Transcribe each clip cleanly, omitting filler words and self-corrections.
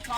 তো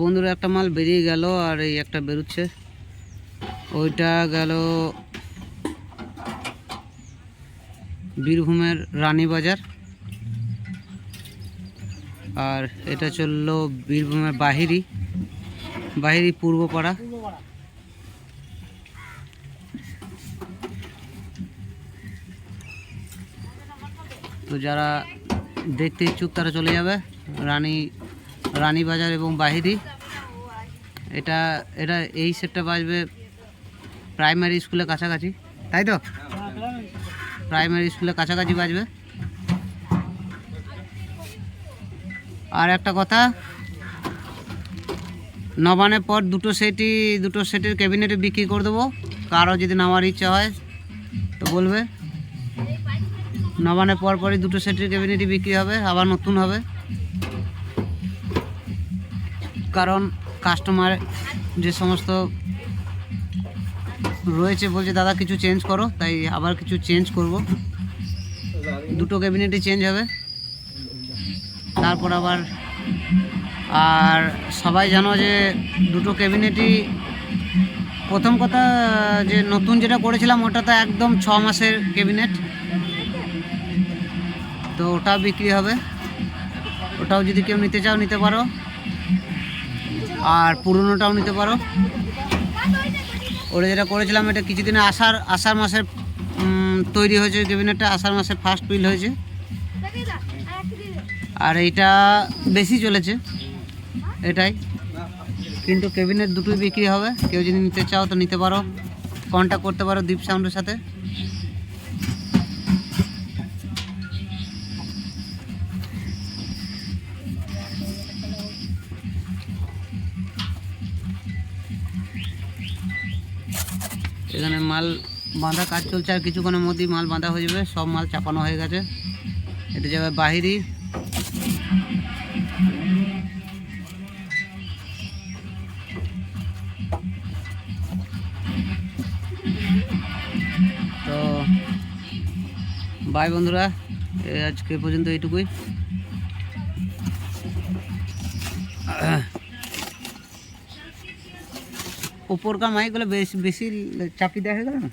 বন্ধুরা একটা মাল বেরিয়ে গেল আর এই একটা বেরোচ্ছে, ওইটা গেল বীরভূমের রানীবাজার, আর এটা চললো বীরভূমের বাহিরি পূর্বপাড়া। তো যারা দেখতে ইচ্ছুক তারা চলে যাবে রানীবাজার এবং বাহিরি। এটা এই সেটটা বাজবে প্রাইমারি স্কুলের কাছাকাছি, তাই তো? প্রাইমারি স্কুলের কাছাকাছি বাজবে। আর একটা কথা, নবানের পর দুটো সেটের ক্যাবিনেটে বিক্রি করে দেবো। কারো যদি নেওয়ার ইচ্ছা হয় তো বলবে। নবানের পরই দুটো সেটের ক্যাবিনেটই বিক্রি হবে, আবার নতুন হবে। কারণ কাস্টমার যে সমস্ত রয়েছে বলছে দাদা কিছু চেঞ্জ করো, তাই আবার কিছু চেঞ্জ করব। দুটো ক্যাবিনেটই চেঞ্জ হবে। তারপর আবার আর সবাই জানো যে দুটো ক্যাবিনেটই, প্রথম কথা যে নতুন যেটা করেছিলাম ওটা তো একদম 6 মাসের ক্যাবিনেট, তো ওটা বিক্রি হবে। ওটাও যদি কেউ নিতে চাও নিতে পারো, আর পুরনোটাও নিতে পারো। ওটা যেটা করেছিলাম এটা কিছুদিনে আষাঢ় মাসের তৈরি হয়েছে ক্যাবিনেটটা, আষাঢ় মাসের ফার্স্ট বিল হয়েছে। আর এইটা বেশি চলেছে এটাই, কিন্তু ক্যাবিনেট দুটোই বিক্রি হবে। কেউ যদি নিতে চাও তো নিতে পারো, কন্ট্যাক্ট করতে পারো দীপ সাউন্ডের সাথে। এখানে মাল বাঁধা কাজ চলছে, আর কিছুক্ষণের মধ্যেই মাল বাঁধা হয়ে যাবে। সব মাল চাপানো হয়ে গেছে। এটা যাবে বাহিরি। তো বাই বন্ধুরা, আজকে পর্যন্ত এইটুকুই। উপরকার মাইকগুলো বেশি চাপি দেওয়া হয়ে গেল না।